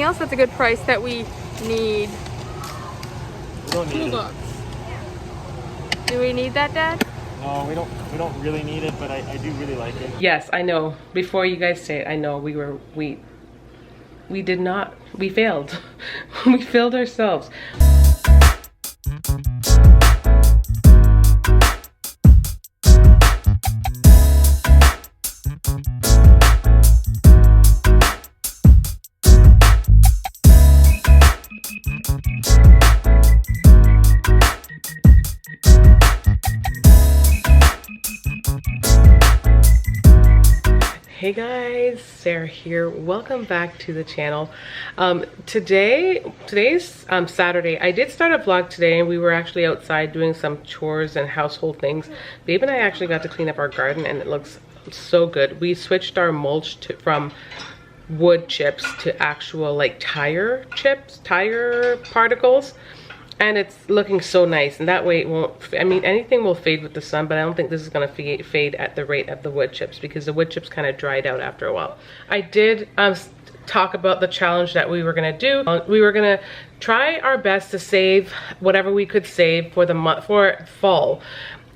else that's a good price that we need? We don't need it. Do we need that, Dad? No, we don't really need it, but I do really like it. Yes, I know. Before you guys say it, I know we did not, we failed. We failed ourselves. Hey guys, Sarah here. Welcome back to the channel. Today's Saturday. I did start a vlog today and we were actually outside doing some chores and household things. Babe and I actually got to clean up our garden and it looks so good. We switched our mulch from wood chips to actual like tire chips, tire particles. And it's looking so nice, and that way it won't, I mean, anything will fade with the sun, but I don't think this is gonna fade at the rate of the wood chips because the wood chips kind of dried out after a while. I did talk about the challenge that we were gonna do. We were gonna try our best to save whatever we could save for the month, for fall.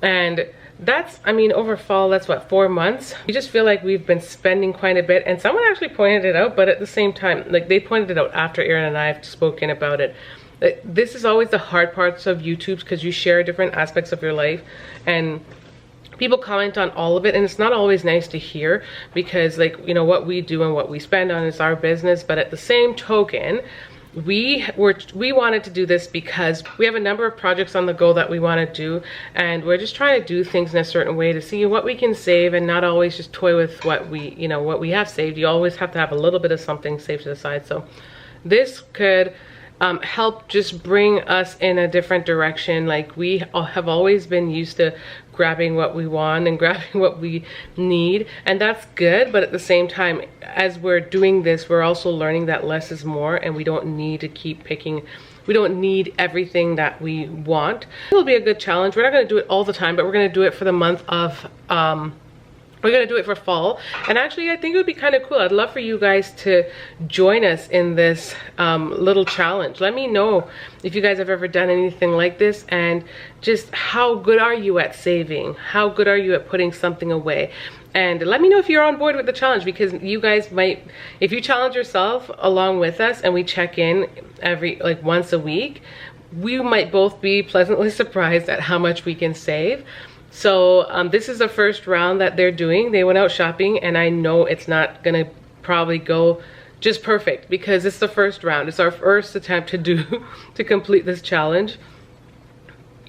And that's, I mean, over fall, that's what, 4 months? We just feel like we've been spending quite a bit, and someone actually pointed it out, but at the same time, like they pointed it out after Aaron and I have spoken about it. This is always the hard parts of YouTube because you share different aspects of your life and people comment on all of it, and it's not always nice to hear because, like, you know, what we do and what we spend on is our business. But at the same token, we wanted to do this because we have a number of projects on the go that we want to do, and we're just trying to do things in a certain way to see what we can save and not always just toy with what we, you know, what we have saved. You always have to have a little bit of something saved to the side. So this could help just bring us in a different direction. Like, we have always been used to grabbing what we want and grabbing what we need, and that's good. But at the same time, as we're doing this, we're also learning that less is more, and we don't need to keep picking. We don't need everything that we want. It'll be a good challenge. We're not going to do it all the time, but we're going to do it for the month of we're gonna do it for fall. And actually, I think it would be kind of cool. I'd love for you guys to join us in this little challenge. Let me know if you guys have ever done anything like this, and just how good are you at saving? How good are you at putting something away? And let me know if you're on board with the challenge, because you guys might, if you challenge yourself along with us and we check in every, like, once a week, we might both be pleasantly surprised at how much we can save. So this is the first round that they're doing. They went out shopping, and I know it's not gonna probably go just perfect because it's the first round. It's our first attempt to complete this challenge.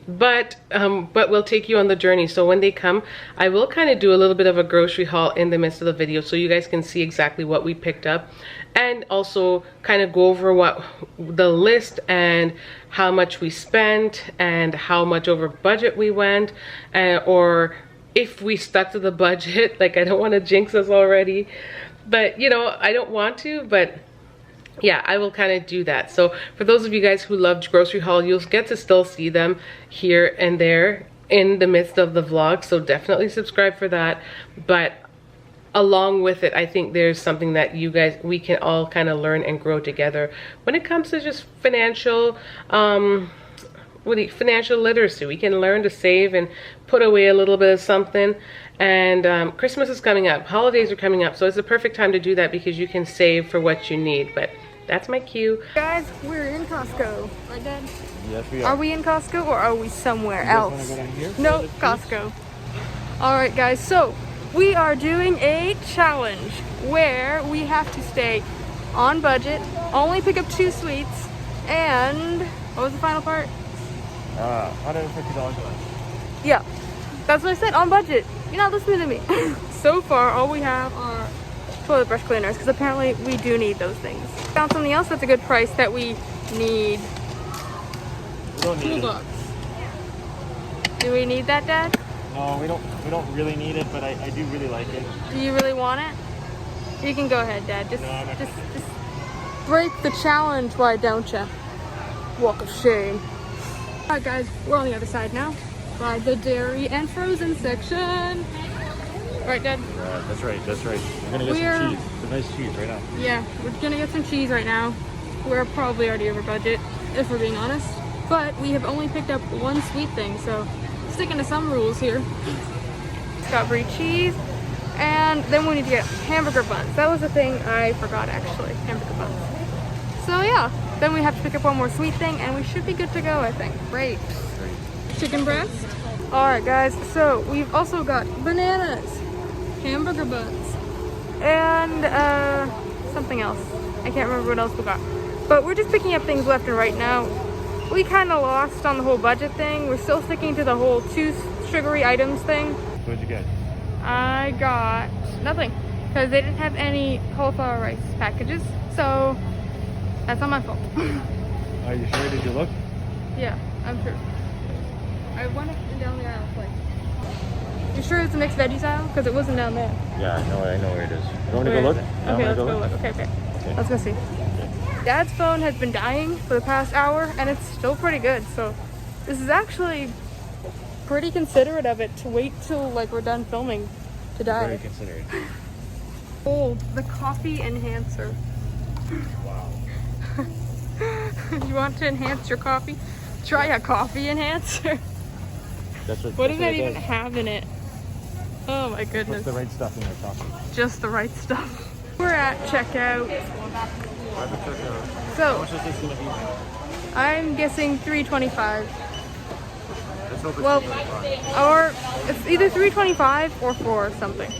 But we'll take you on the journey. So when they come, I will kind of do a little bit of a grocery haul in the midst of the video so you guys can see exactly what we picked up, and also kind of go over what the list and how much we spent and how much over budget we went, or if we stuck to the budget. Like, I don't want to jinx us already, but you know, I don't want to, but yeah, I will kind of do that. So for those of you guys who loved grocery haul, you'll get to still see them here and there in the midst of the vlog, so definitely subscribe for that. But along with it, I think there's something that you guys, we can all kind of learn and grow together when it comes to just financial financial literacy. We can learn to save and put away a little bit of something. And Christmas is coming up, holidays are coming up, so it's the perfect time to do that because you can save for what you need. But that's my cue. Guys, we're in Costco. Right, Dad? Yes, we Are we in Costco or are we somewhere else? Wanna go down here? No, Costco. All right, guys, so we are doing a challenge where we have to stay on budget, only pick up 2 sweets, and what was the final part? $150 less. Yeah, that's what I said, on budget. You're not listening to me. So far, all we have are toilet brush cleaners, because apparently we do need those things. Found something else that's a good price that we need. We don't need it. Do we need that, Dad? No, we don't really need it, but I do really like it. Do you really want it? You can go ahead, Dad. Just break the challenge, why don't you? Walk of shame. Alright guys, we're on the other side now. By the dairy and frozen section. Right, Dad? That's right, that's right. We're gonna get some cheese. Some nice cheese right now. Yeah, we're gonna get some cheese right now. we're probably already over budget, if we're being honest. But we have only picked up one sweet thing, so sticking to some rules here. Got brie cheese, and then we need to get hamburger buns. That was the thing I forgot actually, hamburger buns. So yeah, then we have to pick up one more sweet thing, and we should be good to go, I think. Great. Chicken breast. All right, guys. So we've also got bananas, hamburger buns, and something else. I can't remember what else we got. But we're just picking up things left and right now. We kind of lost on the whole budget thing. We're still sticking to the whole 2 sugary items thing. What'd you get? I got nothing because they didn't have any cauliflower rice packages. So that's not my fault. Are you sure? Did you look? Yeah, I'm sure. I went up and down the aisle twice. You sure it's a mixed veggies aisle? Because it wasn't down there. Yeah, I know where it is. You want to Where go look? is it? Okay, let's go look. Okay. Let's go see. Dad's phone has been dying for the past hour and it's still pretty good. So this is actually pretty considerate of it to wait till like we're done filming to die. Very considerate. Oh, the coffee enhancer. Wow. You want to enhance your coffee? Try a coffee enhancer. What does that even have in it? Oh my goodness. What's the right stuff in your coffee? Just the right stuff. We're at checkout. So, how much is this going to be? I'm guessing $3.25. Let's hope it's Well, $3.25. or it's either $3.25 or $4 or something.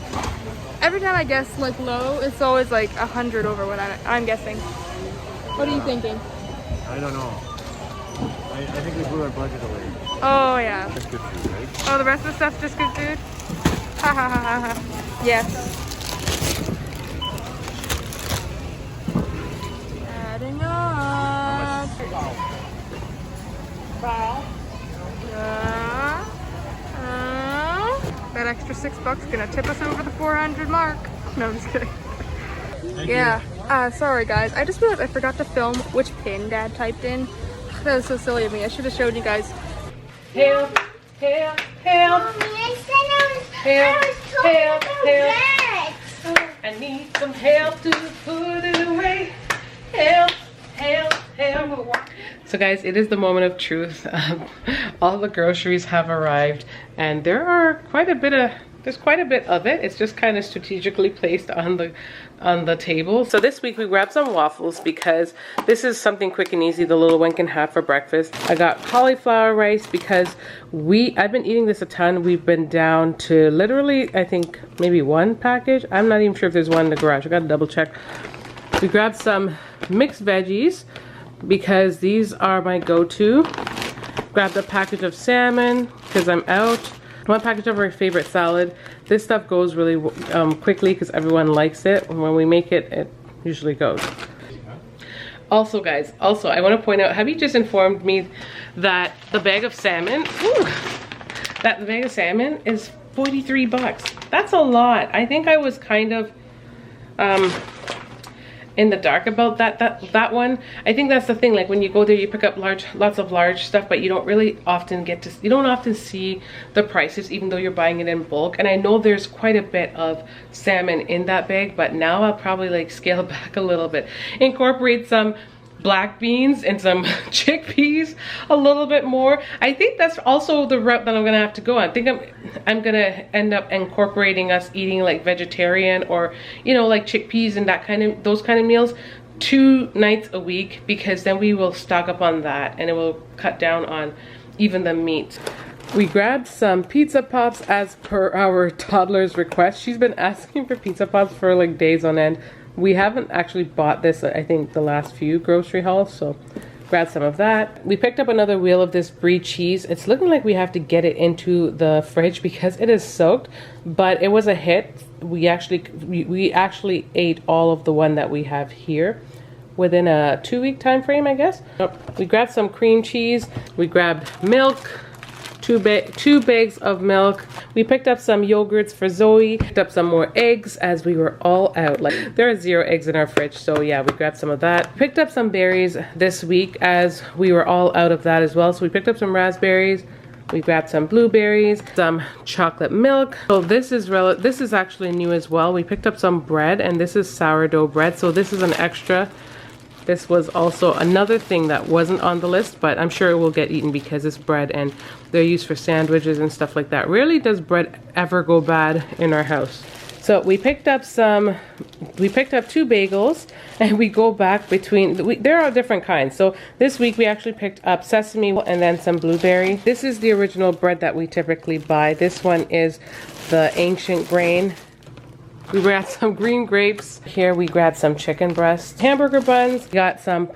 Every time I guess like low, it's always like 100 over what I'm guessing. What are you thinking? I don't know. I think we blew our budget away. Oh yeah. That's good food, right? Oh, the rest of the stuff's just good food? Ha ha ha ha ha. Yes. Adding up. That extra $6 gonna tip us over the 400 mark. No, I'm just kidding. Yeah. Sorry guys. I just realized I forgot to film which pin Dad typed in. That was so silly of me. I should have showed you guys. Help, help, help. Help, help, help. I need some help to put it away. Help, help, help. So guys, it is the moment of truth. All the groceries have arrived and there's quite a bit of it. It's just kind of strategically placed on the table. So this week we grabbed some waffles because this is something quick and easy the little one can have for breakfast. I got cauliflower rice because I've been eating this a ton. We've been down to literally, I think maybe 1 package. I'm not even sure if there's one in the garage. I gotta double check. We grabbed some mixed veggies because these are my go-to. Grabbed a package of salmon because I'm out. 1 package of our favorite salad. This stuff goes really quickly because everyone likes it. When we make it, it usually goes. Also guys, I want to point out, Hubby just informed me that the bag of salmon, is 43 bucks. That's a lot. I think I was kind of in the dark about that one. I think that's the thing, like when you go there you pick up lots of large stuff, but you don't really often see the prices even though you're buying it in bulk. And I know there's quite a bit of salmon in that bag, but now I'll probably like scale back a little bit, incorporate some black beans and some chickpeas a little bit more. I think that's also the route that I'm gonna have to go on. I think I'm gonna end up incorporating us eating like vegetarian or, you know, like chickpeas and those kind of meals 2 nights a week, because then we will stock up on that and it will cut down on even the meat. We grabbed some pizza pops as per our toddler's request. She's been asking for pizza pops for like days on end. We haven't actually bought this, I think, the last few grocery hauls, so grab some of that. We picked up another wheel of this brie cheese. It's looking like we have to get it into the fridge because it is soaked, but it was a hit. We actually ate all of the one that we have here within a 2-week time frame, I guess. We grabbed some cream cheese. We grabbed milk. 2 bags of milk. We picked up some yogurts for Zoe. Picked up some more eggs as we were all out. Like, there are 0 eggs in our fridge, so yeah, we grabbed some of that. Picked up some berries this week as we were all out of that as well. So we picked up some raspberries. We grabbed some blueberries, some chocolate milk. So this is actually new as well. We picked up some bread, and this is sourdough bread. So this is an extra This was also another thing that wasn't on the list, but I'm sure it will get eaten because it's bread and they're used for sandwiches and stuff like that. Rarely does bread ever go bad in our house. So we picked up two bagels, and we go back between, there are different kinds. So this week we actually picked up sesame and then some blueberry. This is the original bread that we typically buy. This one is the ancient grain. We grabbed some green grapes. Here we grabbed some chicken breasts, hamburger buns, got some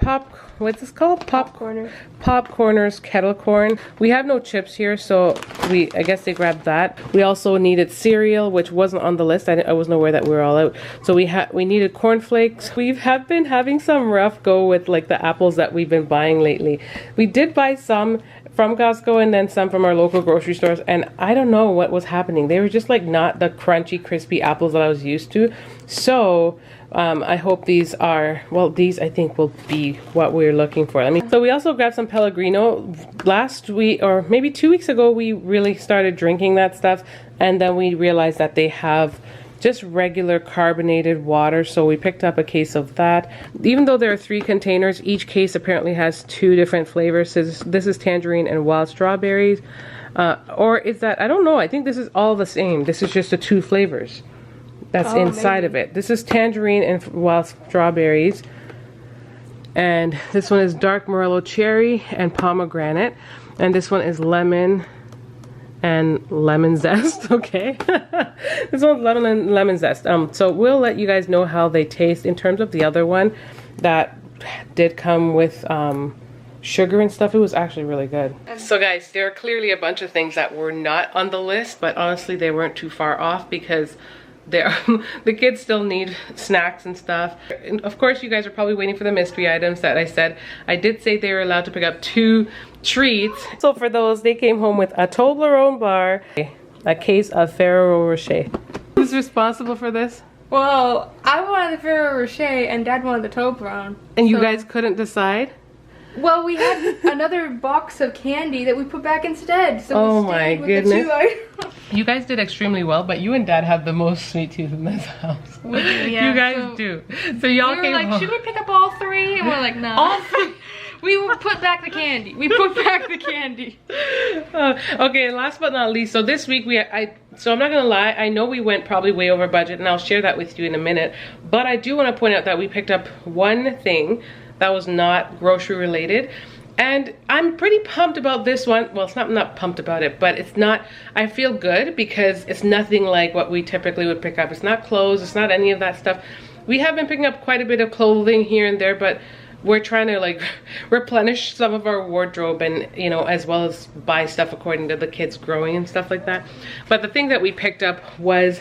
what's this called? Popcorners, kettle corn. We have no chips here, so I guess they grabbed that. We also needed cereal, which wasn't on the list. I wasn't aware that we were all out. So we needed cornflakes. We have been having some rough go with like the apples that we've been buying lately. We did buy some from Costco and then some from our local grocery stores, and I don't know what was happening. They were just like not the crunchy, crispy apples that I was used to. So I hope these are, well, these I think will be what we're looking for. So we also grabbed some Pellegrino. Last week, or maybe 2 weeks ago, we really started drinking that stuff, and then we realized that they have just regular carbonated water, so we picked up a case of that. Even though there are 3 containers, each case apparently has 2 different flavors. So this is tangerine and wild strawberries. Or is that, I don't know, I think this is all the same. This is just the 2 flavors that's inside of it. This is tangerine and wild strawberries. And this one is dark Morello cherry and pomegranate. And this one is lemon and lemon zest. Okay. This one's lemon and lemon zest. So we'll let you guys know how they taste. In terms of the other one that did come with sugar and stuff, it was actually really good. So guys, there are clearly a bunch of things that were not on the list, but honestly they weren't too far off because the kids still need snacks and stuff. And of course you guys are probably waiting for the mystery items that I said. I did say they were allowed to pick up 2 treats. So for those, they came home with a Toblerone bar, a case of Ferrero Rocher. Who's responsible for this? Well, I wanted the Ferrero Rocher and Dad wanted the Toblerone. And you guys couldn't decide? Well, we had another box of candy that we put back instead. So oh we my with goodness. The 2 You guys did extremely well, but you and Dad have the most sweet tooth in this house. Yeah, you guys do. So y'all came like, home. should we pick up all 3? And we're like, no. All 3? We will put back the candy. We put back the candy. Okay, last but not least, so this week so I'm not gonna lie, I know we went probably way over budget, and I'll share that with you in a minute, but I do want to point out that we picked up one thing that was not grocery related, and I'm pretty pumped about this one. Well, it's not pumped about it, but it's not, I feel good because it's nothing like what we typically would pick up. It's not clothes, it's not any of that stuff. We have been picking up quite a bit of clothing here and there, but we're trying to like replenish some of our wardrobe, and you know, as well as buy stuff according to the kids growing and stuff like that. But the thing that we picked up was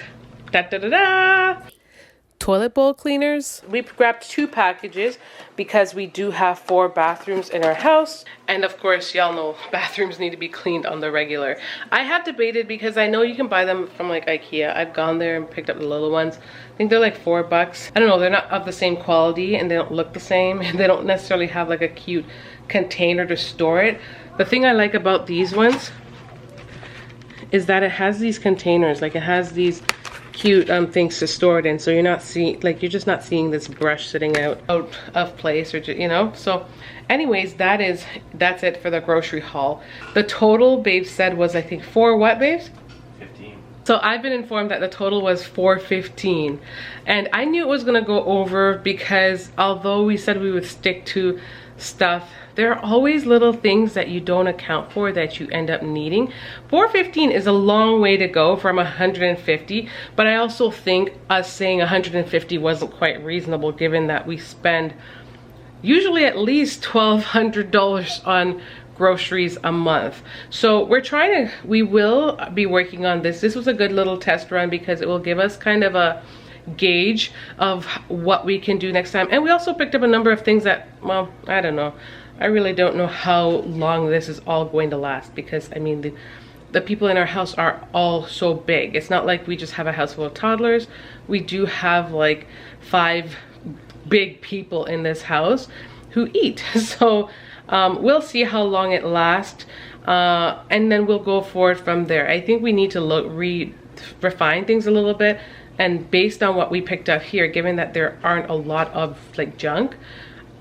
toilet bowl cleaners. We grabbed 2 packages because we do have 4 bathrooms in our house, and of course y'all know bathrooms need to be cleaned on the regular. I have debated because I know you can buy them from like IKEA. I've gone there and picked up the little ones. I think they're like $4. I don't know, they're not of the same quality and they don't look the same, and they don't necessarily have like a cute container to store it. The thing I like about these ones is that it has these containers, like it has these cute things to store it in, so you're not seeing, like, you're just not seeing this brush sitting out of place, or you know. So anyways, that's it for the grocery haul. The total, babe said, was I think 4 what, babes? 15. So I've been informed that the total was $4.15, and I knew it was gonna go over because although we said we would stick to stuff, there are always little things that you don't account for that you end up needing. $4.15 is a long way to go from $150, but I also think us saying $150 wasn't quite reasonable given that we spend usually at least $1,200 on groceries a month. So we will be working on this. This was a good little test run because it will give us kind of a gauge of what we can do next time. And we also picked up a number of things that, well, I don't know. I really don't know how long this is all going to last, because I mean the people in our house are all so big. It's not like we just have a house full of toddlers. We do have like 5 big people in this house who eat. So we'll see how long it lasts, and then we'll go forward from there. I think we need to refine things a little bit, and based on what we picked up here, given that there aren't a lot of like junk,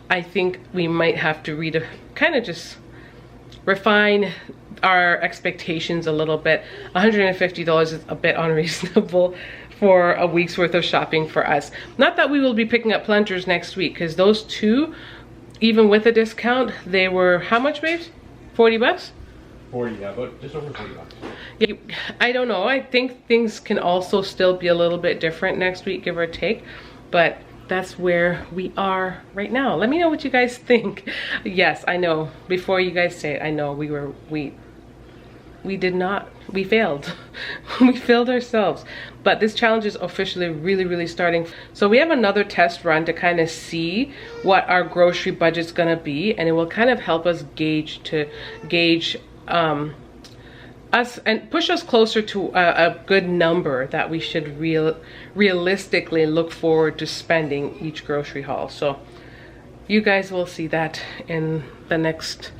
I think we might have to kind of just refine our expectations a little bit. $150 is a bit unreasonable for a week's worth of shopping for us. Not that we will be picking up Planters next week, because those two, even with a discount, they were how much, babes? 40 bucks? 40, yeah, but just over 40 bucks. Yeah, I don't know. I think things can also still be a little bit different next week, give or take, but that's where we are right now. Let me know what you guys think. Yes, I know. Before you guys say it, I know we failed. We failed ourselves. But this challenge is officially really starting. So we have another test run to kind of see what our grocery budget's gonna be, and it will kind of help us gauge us and push us closer to a good number that we should realistically look forward to spending each grocery haul. So you guys will see that in the next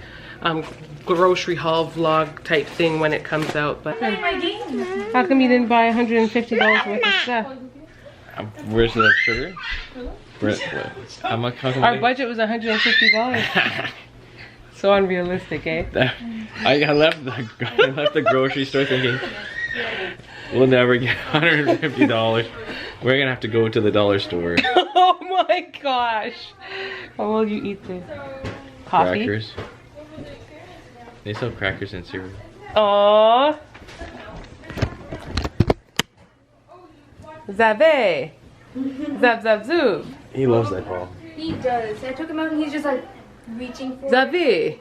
grocery haul vlog type thing when it comes out. But how come you didn't buy $150 worth of stuff? Where's the sugar? Our budget was $150. So unrealistic, eh? I left the grocery store thinking we'll never get $150. We're gonna have to go to the dollar store. Oh my gosh! What will you eat this? Coffee? Crackers. They sell crackers and cereal. Aww. Zabe. Zab zab zoob. He loves that ball. He does. I took him out and he's just like reaching for Zabe.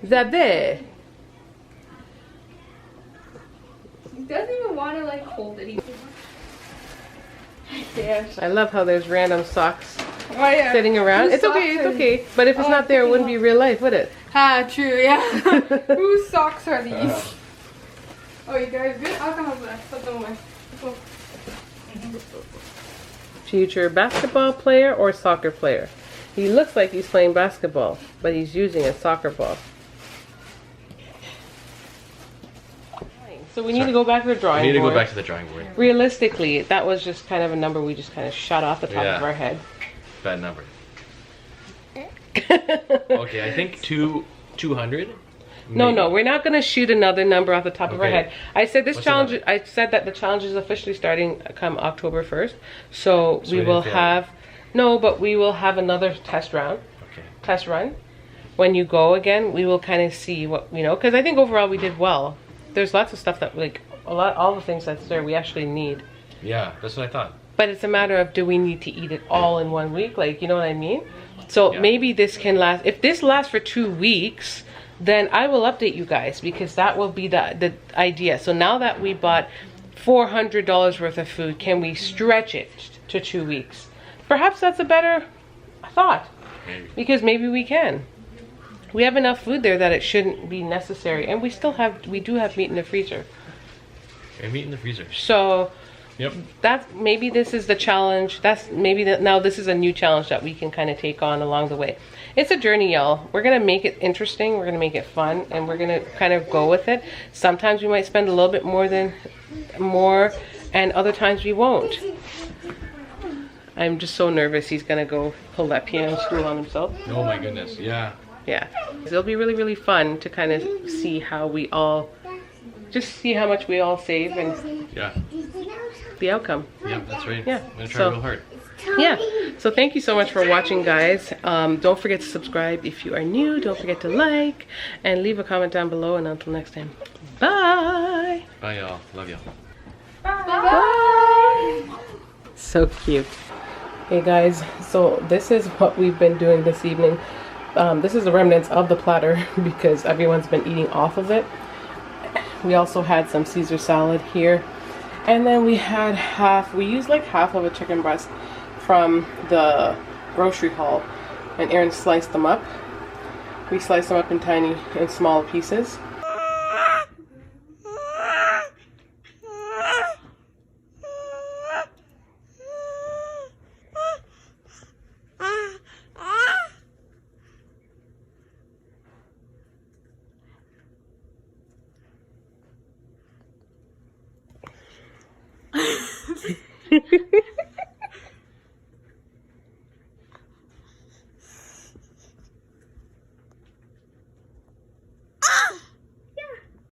Zabe. He doesn't even want to like hold it. I love how there's random socks Oh, yeah. sitting around. Whose It's okay, it's okay. But if it's not there, it wouldn't be real life, would it? Ah, true, yeah. Whose socks are these? Oh, you guys good? I'll come up with that. Put them away. Future basketball player or soccer player? He looks like he's playing basketball, but he's using a soccer ball. So we need to go back to the drawing board. We need to go back to the drawing board. Realistically, that was just kind of a number we just kind of shot off the top of our head. Bad number. Okay, I think 200. No, we're not gonna shoot another number off the top of our Okay. head. I said this What's the challenge. number? I said that the challenge is officially starting come October 1st. So we will have but we will have another test round. Okay. Test run. When you go again, we will kind of see what because I think overall we did well. There's lots of stuff that all the things that's there we actually need. Yeah, that's what I thought. But it's a matter of, do we need to eat it all in 1 week? Like, you know what I mean? So maybe this can last. If this lasts for 2 weeks, then I will update you guys, because that will be the idea. So now that we bought $400 worth of food, can we stretch it to 2 weeks? Perhaps that's a better thought. Maybe. Because maybe we can. We have enough food there that it shouldn't be necessary. And we do have meat in the freezer. And meat in the freezer. So yep. Maybe this is the challenge. Now this is a new challenge that we can kind of take on along the way. It's a journey, y'all. We're gonna make it interesting. We're gonna make it fun, and we're gonna kind of go with it. Sometimes we might spend a little bit more, and other times we won't. I'm just so nervous he's gonna go pull that piano stool on himself. Oh my goodness, yeah. Yeah, it'll be really fun to kind of see how we all, just see how much we all save and the outcome. Yeah, that's right. Yeah. I'm gonna try real hard. Yeah, so thank you so much for watching, guys. Don't forget to subscribe if you are new. Don't forget to like and leave a comment down below, and until next time, bye. Bye, y'all. Love y'all. Bye. So cute. Hey guys, so this is what we've been doing this evening. This is the remnants of the platter because everyone's been eating off of it. We also had some Caesar salad here, and then we used like half of a chicken breast from the grocery haul, and Aaron sliced them up. We sliced them up in small pieces,